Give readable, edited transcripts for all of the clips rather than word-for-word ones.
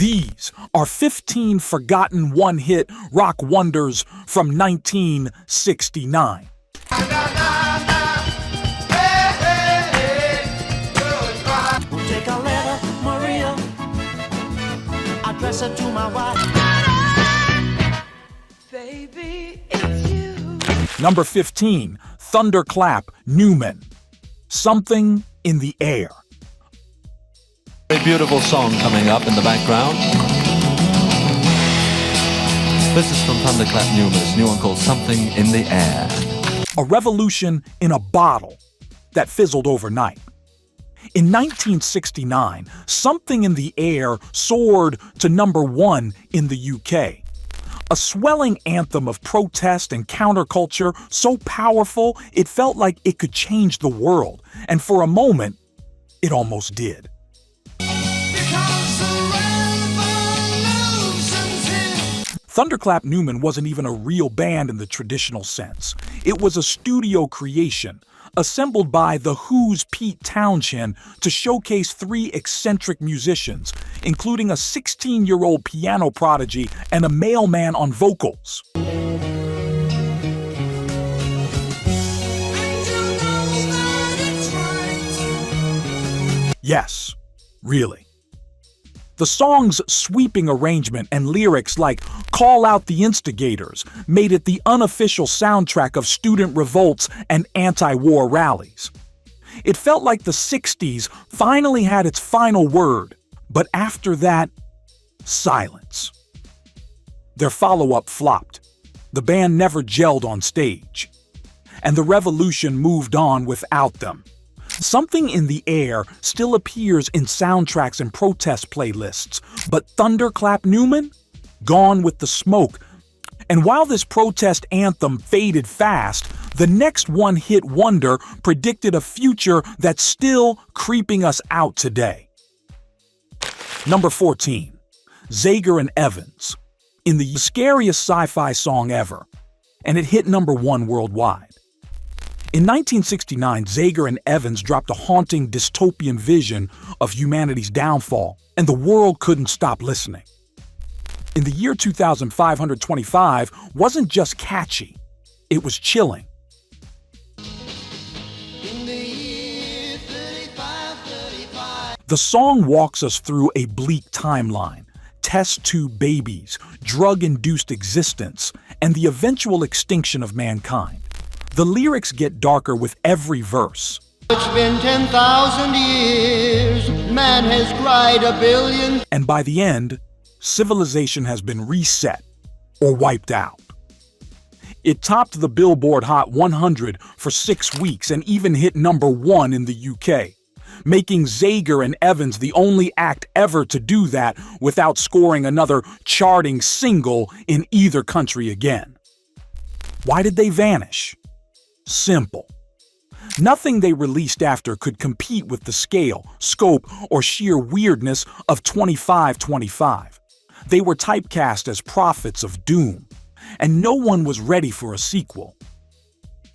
These are 15 forgotten one-hit rock wonders from 1969. Take a letter, Maria. Address it to my wife. Baby, it's you. Number 15, Thunderclap Newman, Something in the Air. Very beautiful song coming up in the background. This is from Thunderclap Newman's new one called Something in the Air. A revolution in a bottle that fizzled overnight. In 1969, Something in the Air soared to number 1 in the UK. A swelling anthem of protest and counterculture so powerful it felt like it could change the world, and for a moment, it almost did. Thunderclap Newman wasn't even a real band in the traditional sense. It was a studio creation, assembled by The Who's Pete Townshend to showcase 3 eccentric musicians, including a 16-year-old piano prodigy and a mailman on vocals. Yes, really. The song's sweeping arrangement and lyrics like "Call Out the Instigators" made it the unofficial soundtrack of student revolts and anti-war rallies. It felt like the 60s finally had its final word, but after that, silence. Their follow-up flopped. The band never gelled on stage. And the revolution moved on without them. Something in the Air still appears in soundtracks and protest playlists, but Thunderclap Newman? Gone with the smoke. And while this protest anthem faded fast, the next one-hit wonder predicted a future that's still creeping us out today. Number 14, Zager and Evans, in the scariest sci-fi song ever, and it hit number 1 worldwide. In 1969, Zager and Evans dropped a haunting dystopian vision of humanity's downfall, and the world couldn't stop listening. In the year 2525 wasn't just catchy, it was chilling. The song walks us through a bleak timeline, test tube babies, drug-induced existence, and the eventual extinction of mankind. The lyrics get darker with every verse. It's been 10,000 years, man has cried 1 billion. And by the end, civilization has been reset or wiped out. It topped the Billboard Hot 100 for 6 weeks and even hit number 1 in the UK, making Zager and Evans the only act ever to do that without scoring another charting single in either country again. Why did they vanish? Simple. Nothing they released after could compete with the scale, scope, or sheer weirdness of 2525. They were typecast as prophets of doom, and no one was ready for a sequel.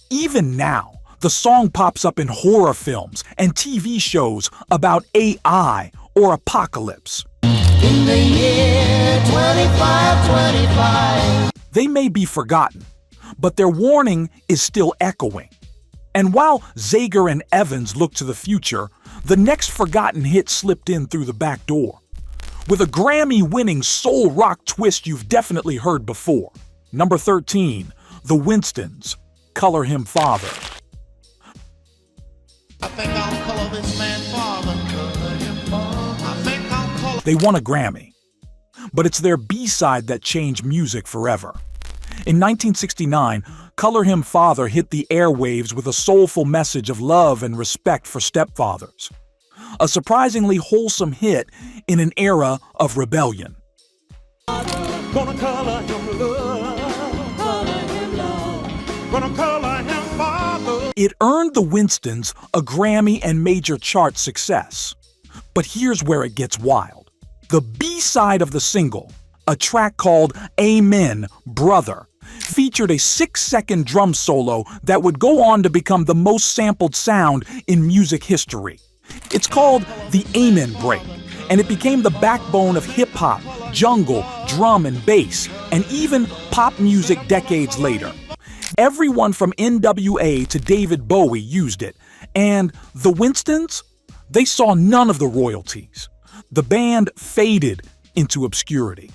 Even now, the song pops up in horror films and TV shows about AI or apocalypse. In the year 2525. They may be forgotten, but their warning is still echoing. And while Zager and Evans look to the future, the next forgotten hit slipped in through the back door. With a Grammy-winning soul rock twist you've definitely heard before. Number 13, the Winstons, Color Him Father. I think I'll color this man father. Color him father. I think I'll color. They won a Grammy, but it's their B-side that changed music forever. In 1969, Color Him Father hit the airwaves with a soulful message of love and respect for stepfathers. A surprisingly wholesome hit in an era of rebellion. Gonna color him love, color him love. Gonna color him father. It earned the Winstons a Grammy and major chart success. But here's where it gets wild. The B-side of the single, a track called Amen, Brother, featured a 6-second drum solo that would go on to become the most sampled sound in music history. It's called the Amen Break, and it became the backbone of hip-hop, jungle, drum and bass, and even pop music decades later. Everyone from NWA to David Bowie used it, and the Winstons, they saw none of the royalties. The band faded into obscurity.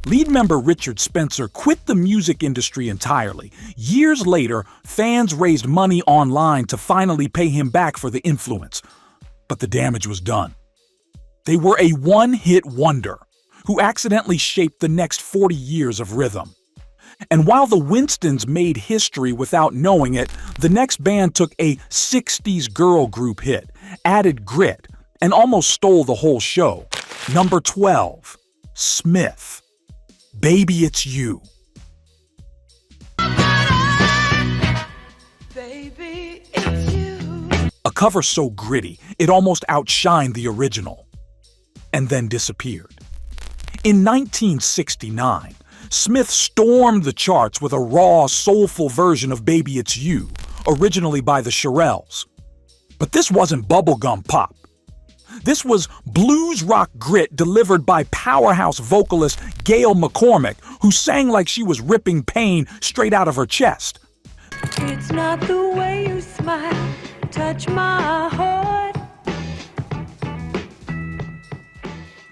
Lead member Richard Spencer quit the music industry entirely. Years later, fans raised money online to finally pay him back for the influence. But the damage was done. They were a one-hit wonder who accidentally shaped the next 40 years of rhythm. And while the Winstons made history without knowing it, the next band took a 60s girl group hit, added grit, and almost stole the whole show. Number 12, Smith. Baby, It's You. Baby, it's you. A cover so gritty, it almost outshined the original, and then disappeared. In 1969, Smith stormed the charts with a raw, soulful version of Baby It's You, originally by the Shirelles. But this wasn't bubblegum pop. This was blues rock grit delivered by powerhouse vocalist Gail McCormick, who sang like she was ripping pain straight out of her chest. It's not the way you smile, touch my heart.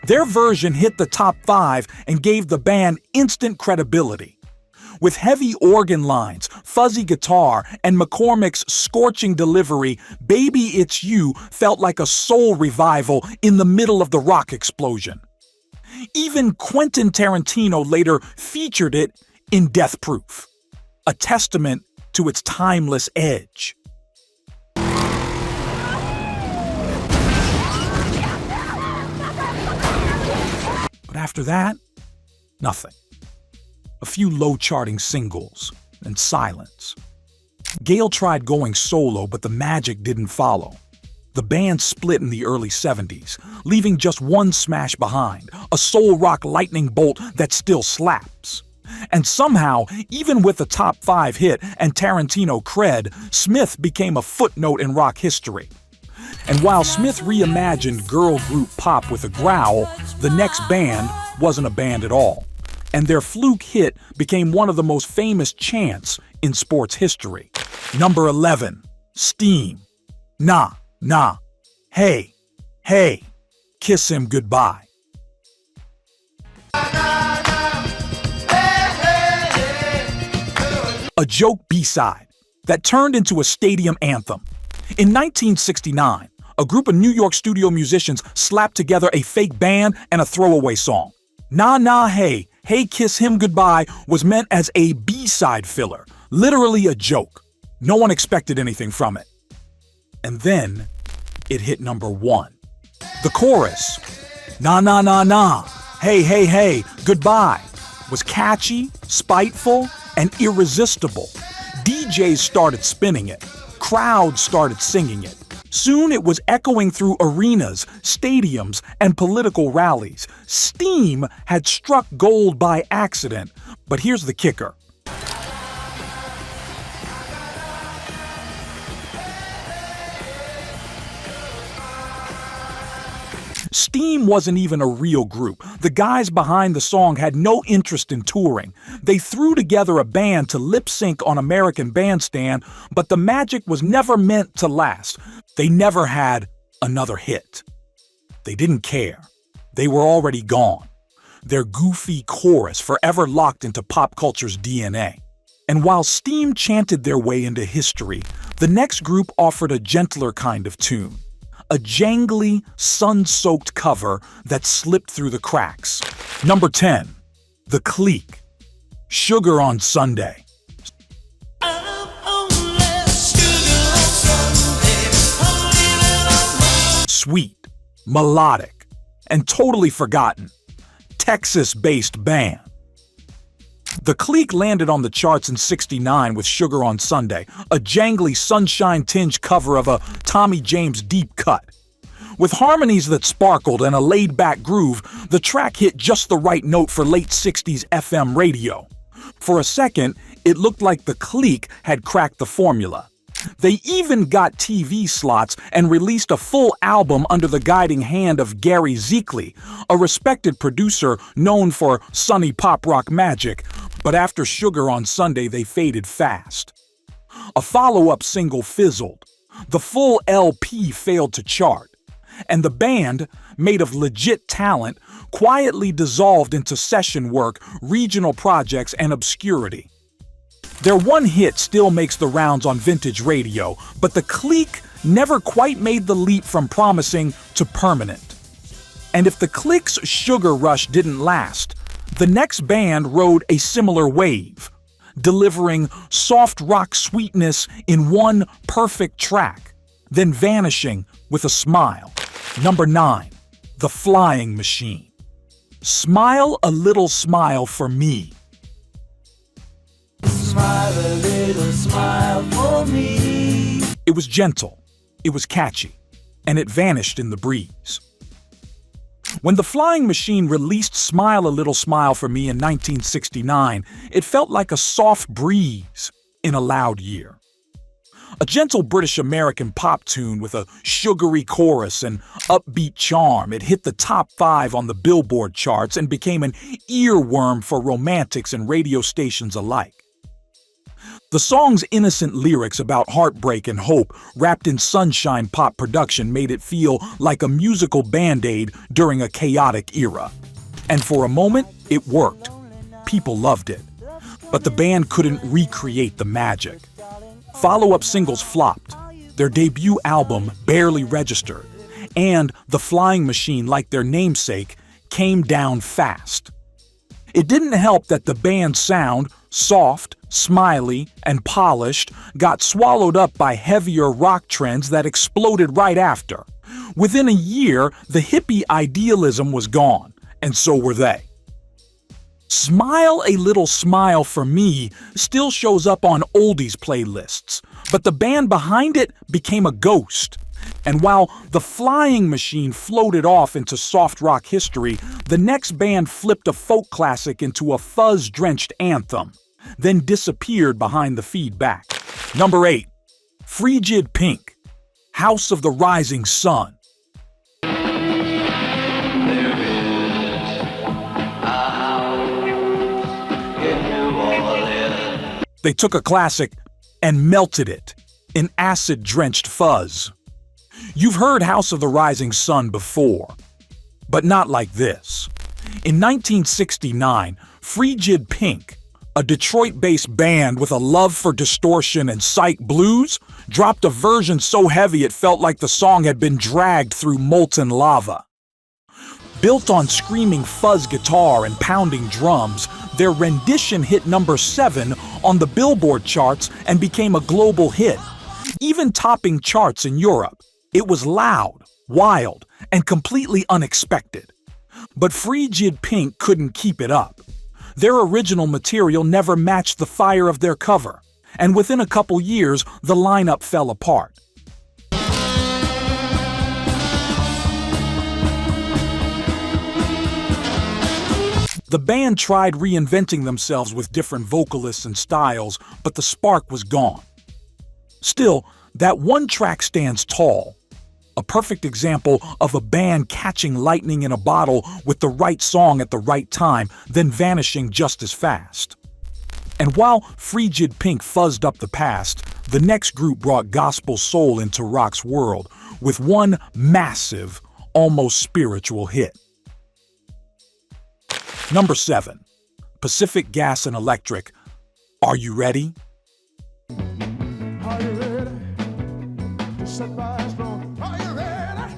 Their version hit the top 5 and gave the band instant credibility. With heavy organ lines, fuzzy guitar, and McCormick's scorching delivery, Baby It's You felt like a soul revival in the middle of the rock explosion. Even Quentin Tarantino later featured it in Death Proof, a testament to its timeless edge. But after that, nothing. A few low-charting singles, and silence. Gail tried going solo, but the magic didn't follow. The band split in the early 70s, leaving just one smash behind, a soul rock lightning bolt that still slaps. And somehow, even with a top 5 hit and Tarantino cred, Smith became a footnote in rock history. And while Smith reimagined girl group pop with a growl, the next band wasn't a band at all. And their fluke hit became one of the most famous chants in sports history. Number 11, Steam. Nah, nah. Hey, hey. Kiss him goodbye. A joke B-side that turned into a stadium anthem. In 1969, a group of New York studio musicians slapped together a fake band and a throwaway song. Nah Nah Hey, Hey Kiss Him Goodbye was meant as a B-side filler, literally a joke. No one expected anything from it. And then it hit number 1. The chorus, Nah Nah Nah Nah, Hey Hey Hey, Goodbye, was catchy, spiteful, and irresistible. DJs started spinning it. Crowds started singing it. Soon it was echoing through arenas, stadiums, and political rallies. Steam had struck gold by accident, but here's the kicker. Steam wasn't even a real group. The guys behind the song had no interest in touring. They threw together a band to lip sync on American Bandstand, but the magic was never meant to last. They never had another hit. They didn't care. They were already gone. Their goofy chorus forever locked into pop culture's DNA. And while Steam chanted their way into history, the next group offered a gentler kind of tune. A jangly, sun-soaked cover that slipped through the cracks. Number 10, The Clique, Sugar on Sunday. Sweet, melodic, and totally forgotten. Texas-based band. The Clique landed on the charts in '69 with Sugar on Sunday, a jangly, sunshine-tinged cover of a Tommy James deep cut. With harmonies that sparkled and a laid-back groove, the track hit just the right note for late '60s FM radio. For a second, it looked like the Clique had cracked the formula. They even got TV slots and released a full album under the guiding hand of Gary Zeekley, a respected producer known for sunny pop rock magic, but after Sugar on Sunday they faded fast. A follow-up single fizzled, the full LP failed to chart, and the band, made of legit talent, quietly dissolved into session work, regional projects, and obscurity. Their one hit still makes the rounds on vintage radio, but the Clique never quite made the leap from promising to permanent. And if the Clique's sugar rush didn't last, the next band rode a similar wave, delivering soft rock sweetness in one perfect track, then vanishing with a smile. Number 9. The Flying Machine. Smile a Little Smile for Me. Smile a little smile for me. It was gentle, it was catchy, and it vanished in the breeze. When the Flying Machine released Smile a Little Smile for Me in 1969, it felt like a soft breeze in a loud year. A gentle British-American pop tune with a sugary chorus and upbeat charm, it hit the top 5 on the Billboard charts and became an earworm for romantics and radio stations alike. The song's innocent lyrics about heartbreak and hope, wrapped in sunshine pop production, made it feel like a musical band-aid during a chaotic era. And for a moment, it worked. People loved it. But the band couldn't recreate the magic. Follow-up singles flopped. Their debut album barely registered. And The Flying Machine, like their namesake, came down fast. It didn't help that the band's sound, soft, smiley, and polished, got swallowed up by heavier rock trends that exploded right after. Within a year, the hippie idealism was gone, and so were they. Smile a Little Smile for Me still shows up on oldies playlists, but the band behind it became a ghost. And while The Flying Machine floated off into soft rock history, the next band flipped a folk classic into a fuzz-drenched anthem, then disappeared behind the feedback. Number 8. Frigid Pink, House of the Rising Sun. They took a classic and melted it in acid-drenched fuzz. You've heard House of the Rising Sun before, but not like this. In 1969, Frigid Pink, a Detroit-based band with a love for distortion and psych blues, dropped a version so heavy it felt like the song had been dragged through molten lava. Built on screaming fuzz guitar and pounding drums, their rendition hit number 7 on the Billboard charts and became a global hit, even topping charts in Europe. It was loud, wild, and completely unexpected. But Frigid Pink couldn't keep it up. Their original material never matched the fire of their cover, and within a couple years, the lineup fell apart. The band tried reinventing themselves with different vocalists and styles, but the spark was gone. Still, that one track stands tall. A perfect example of a band catching lightning in a bottle with the right song at the right time, then vanishing just as fast. And while Frigid Pink fuzzed up the past, the next group brought gospel soul into rock's world with one massive, almost spiritual hit. Number 7. Pacific Gas and Electric, Are You Ready? Are you ready to set by strong? Are you ready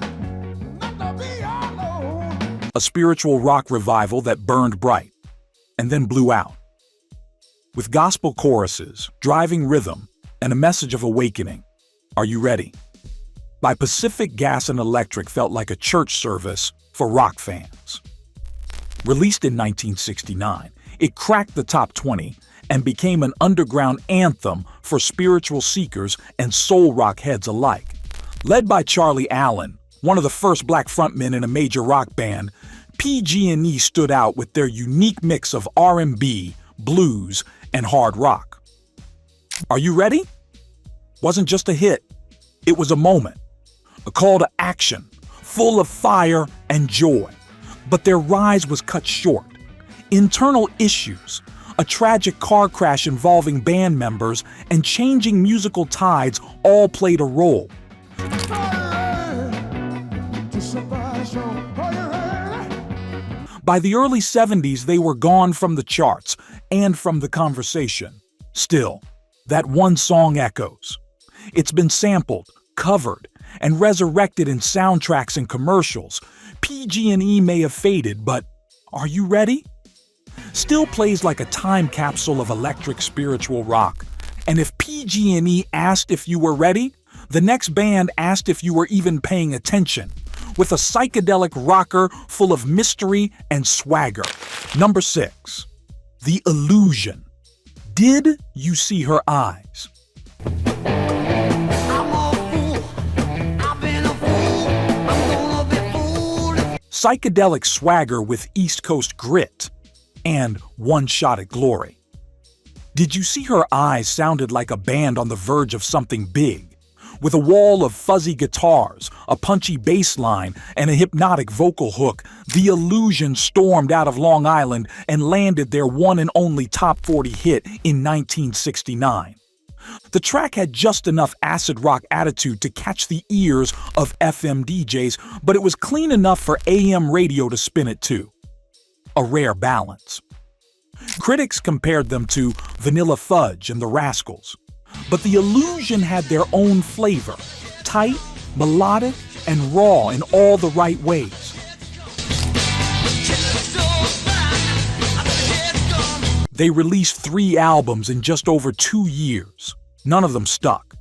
not to be alone? A spiritual rock revival that burned bright and then blew out. With gospel choruses, driving rhythm, and a message of awakening, Are You Ready? By Pacific Gas and Electric felt like a church service for rock fans. Released in 1969, it cracked the top 20 and became an underground anthem for spiritual seekers and soul rock heads alike. Led by Charlie Allen, one of the first black frontmen in a major rock band, PG&E stood out with their unique mix of R&B, blues, and hard rock. Are you ready? wasn't just a hit, it was a moment, a call to action, full of fire and joy. But their rise was cut short. Internal issues, a tragic car crash involving band members, and changing musical tides all played a role. By the early 70s, they were gone from the charts and from the conversation. Still, that one song echoes. It's been sampled, covered, and resurrected in soundtracks and commercials. PG&E may have faded, but are you ready? Still plays like a time capsule of electric spiritual rock. And if PG&E asked if you were ready, the next band asked if you were even paying attention, with a psychedelic rocker full of mystery and swagger. Number 6. The Illusion. Did you see her eyes? Psychedelic swagger with East Coast grit and one shot at glory. Did you see her eyes sounded like a band on the verge of something big, with a wall of fuzzy guitars, a punchy bass line, and a hypnotic vocal hook. The Illusion stormed out of Long Island and landed their one and only top 40 hit in 1969. The track had just enough acid rock attitude to catch the ears of FM DJs, but it was clean enough for AM radio to spin it too. A rare balance. Critics compared them to Vanilla Fudge and the Rascals, but The Illusion had their own flavor, tight, melodic, and raw in all the right ways. They released 3 albums in just over 2 years. None of them stuck.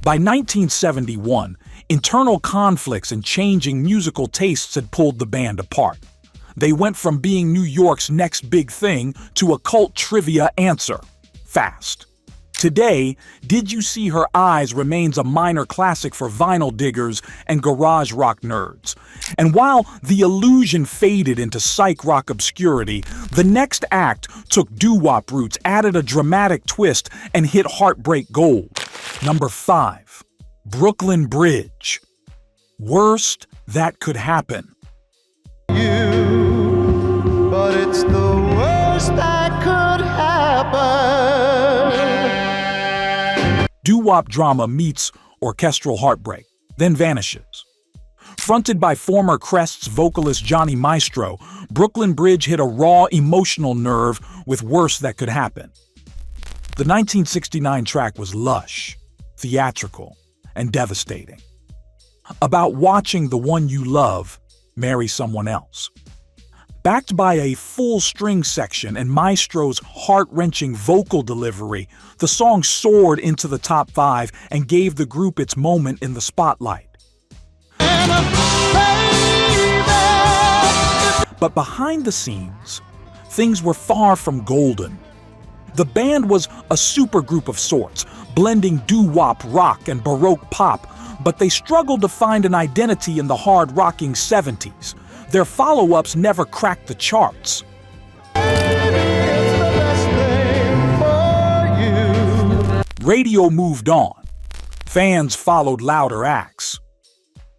By 1971, internal conflicts and changing musical tastes had pulled the band apart. They went from being New York's next big thing to a cult trivia answer, fast. Today, Did You See Her Eyes remains a minor classic for vinyl diggers and garage rock nerds. And while The Illusion faded into psych rock obscurity, the next act took doo-wop roots, added a dramatic twist, and hit heartbreak gold. Number 5. Brooklyn Bridge. Worst that could happen. But it's the worst that could happen. Doo-wop drama meets orchestral heartbreak, then vanishes. Fronted by former Crest's vocalist Johnny Maestro, Brooklyn Bridge hit a raw emotional nerve with Worst That Could Happen. The 1969 track was lush, theatrical, and devastating. About watching the one you love marry someone else. Backed by a full string section and Maestro's heart-wrenching vocal delivery, the song soared into the top 5 and gave the group its moment in the spotlight. But behind the scenes, things were far from golden. The band was a supergroup of sorts, blending doo-wop, rock, and baroque pop, but they struggled to find an identity in the hard-rocking 70s. Their follow-ups never cracked the charts. Radio moved on. Fans followed louder acts.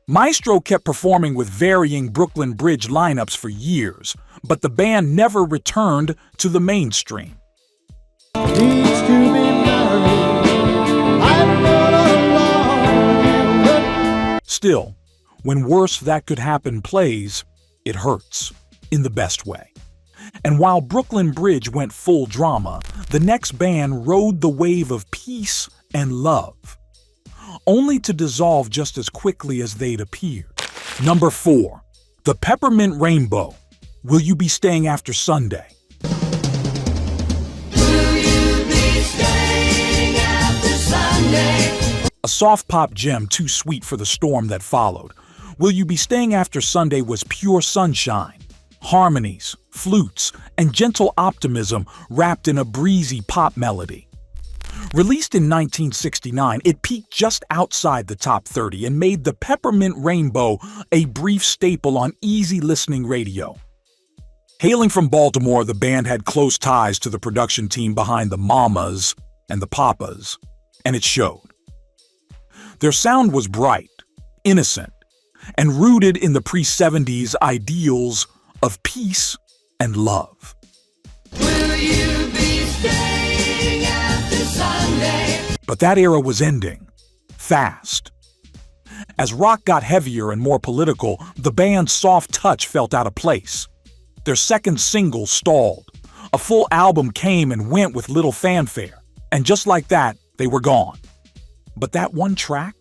Maestro kept performing with varying Brooklyn Bridge lineups for years, but the band never returned to the mainstream. Still, when Worst That Could Happen plays, it hurts, in the best way. And while Brooklyn Bridge went full drama, the next band rode the wave of peace and love, only to dissolve just as quickly as they'd appeared. Number 4. The Peppermint Rainbow. Will You Be Staying After Sunday? Will you be staying after Sunday? A soft pop gem too sweet for the storm that followed. Will You Be Staying After Sunday was pure sunshine, harmonies, flutes, and gentle optimism wrapped in a breezy pop melody. Released in 1969, it peaked just outside the top 30 and made the Peppermint Rainbow a brief staple on easy listening radio. Hailing from Baltimore, the band had close ties to the production team behind the Mamas and the Papas, and it showed. Their sound was bright, innocent, and rooted in the pre-70s ideals of peace and love. Will you be staying after Sunday? But that era was ending, fast. As rock got heavier and more political, the band's soft touch felt out of place. Their second single stalled. A full album came and went with little fanfare, and just like that, they were gone. But that one track?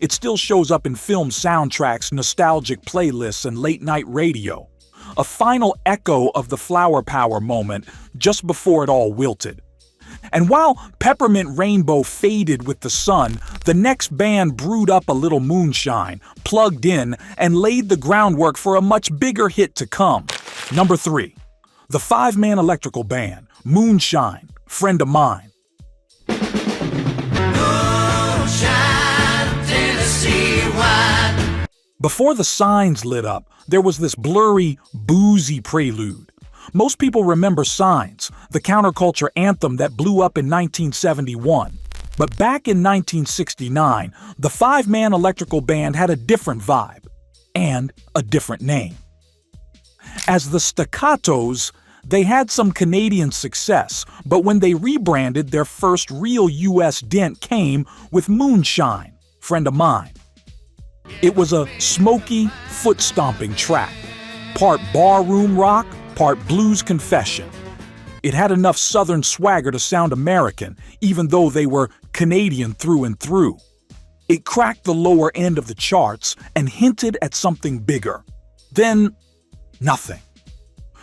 It still shows up in film soundtracks, nostalgic playlists, and late-night radio. A final echo of the flower power moment just before it all wilted. And while Peppermint Rainbow faded with the sun, the next band brewed up a little Moonshine, plugged in, and laid the groundwork for a much bigger hit to come. Number 3. The five-man electrical band, Moonshine, Friend of Mine. Before the signs lit up, there was this blurry, boozy prelude. Most people remember Signs, the counterculture anthem that blew up in 1971. But back in 1969, the five-man electrical band had a different vibe and a different name. As the Staccatos, they had some Canadian success, but when they rebranded, their first real US dent came with Moonshine, Friend of Mine. It was a smoky, foot-stomping track, part barroom rock, part blues confession. It had enough Southern swagger to sound American, even though they were Canadian through and through. It cracked the lower end of the charts and hinted at something bigger. Then, nothing.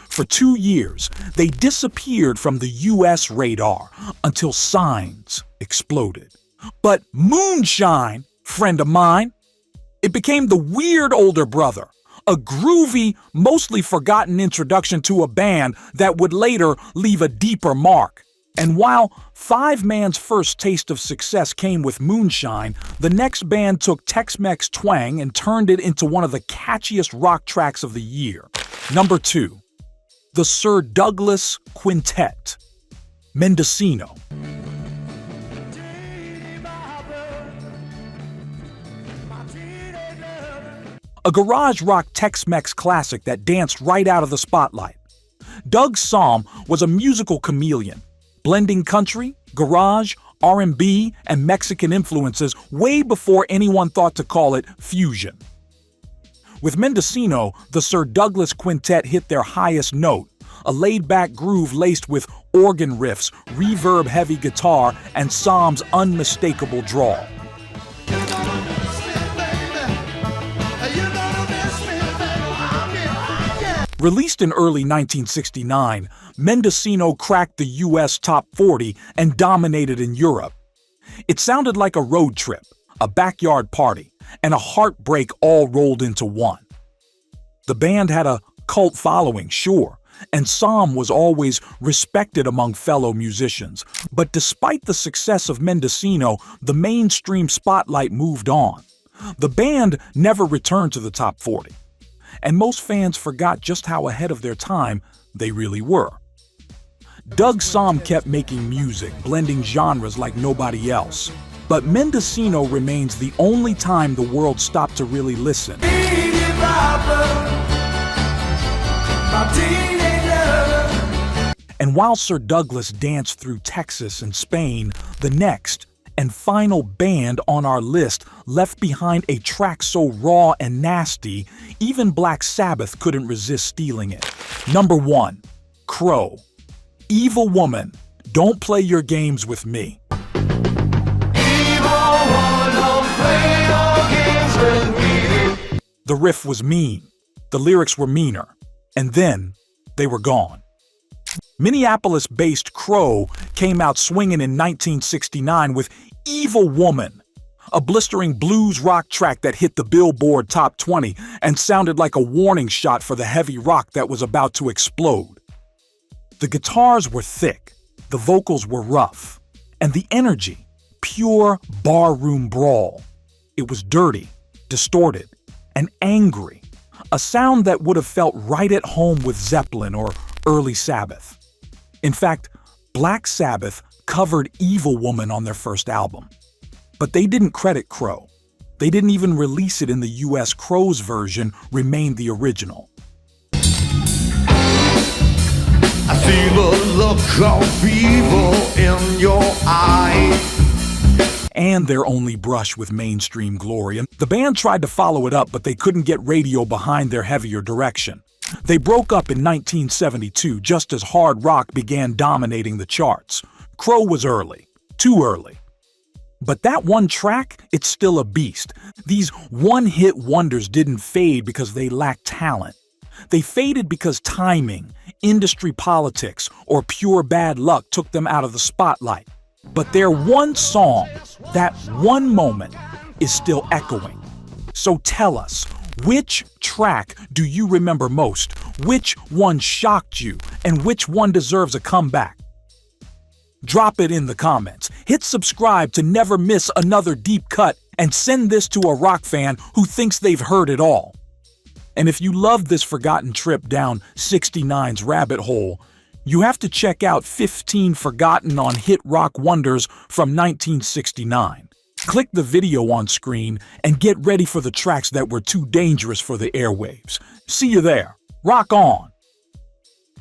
For 2 years, they disappeared from the US radar until Signs exploded. But Moonshine, Friend of Mine, it became the weird older brother, a groovy, mostly forgotten introduction to a band that would later leave a deeper mark. And while Five Man's first taste of success came with Moonshine, the next band took Tex-Mex twang and turned it into one of the catchiest rock tracks of the year. Number 2. The Sir Douglas Quintet, Mendescino. A garage rock Tex-Mex classic that danced right out of the spotlight. Doug Sahm was a musical chameleon, blending country, garage, R&B, and Mexican influences way before anyone thought to call it fusion. With Mendescino, the Sir Douglas Quintet hit their highest note, a laid-back groove laced with organ riffs, reverb-heavy guitar, and Sam's unmistakable drawl. Released in early 1969, Mendescino cracked the US top 40 and dominated in Europe. It sounded like a road trip, a backyard party, and a heartbreak all rolled into one. The band had a cult following, sure, and Sam was always respected among fellow musicians. But despite the success of Mendescino, the mainstream spotlight moved on. The band never returned to the top 40. And most fans forgot just how ahead of their time they really were. Doug Sahm kept making music, blending genres like nobody else. But Mendescino remains the only time the world stopped to really listen. And while Sir Douglas danced through Texas and Spain, the next and final band on our list left behind a track so raw and nasty, even Black Sabbath couldn't resist stealing it. Number 1. Crow. Evil Woman, Don't Play Your Games With Me. The riff was mean, the lyrics were meaner, and then they were gone. Minneapolis-based Crow came out swinging in 1969 with Evil Woman, a blistering blues rock track that hit the Billboard Top 20 and sounded like a warning shot for the heavy rock that was about to explode. The guitars were thick, the vocals were rough, and the energy, pure barroom brawl. It was dirty, distorted, and angry, a sound that would have felt right at home with Zeppelin or early Sabbath. In fact, Black Sabbath covered Evil Woman on their first album. But they didn't credit Crow. They didn't even release it in the US. Crow's version remained the original. I see the look of evil in your eye. And their only brush with mainstream glory. And the band tried to follow it up, but they couldn't get radio behind their heavier direction. They broke up in 1972, just as hard rock began dominating the charts. Crow was early. Too early. But that one track, it's still a beast. These one-hit wonders didn't fade because they lacked talent. They faded because timing, industry politics, or pure bad luck took them out of the spotlight. But their one song, that one moment, is still echoing. So tell us, which track do you remember most? Which one shocked you? And which one deserves a comeback? Drop it in the comments. Hit subscribe to never miss another deep cut, and send this to a rock fan who thinks they've heard it all. And if you love this forgotten trip down 69's rabbit hole, you have to check out 15 Forgotten on Hit Rock Wonders from 1969. Click the video on screen and get ready for the tracks that were too dangerous for the airwaves. See you there. Rock on!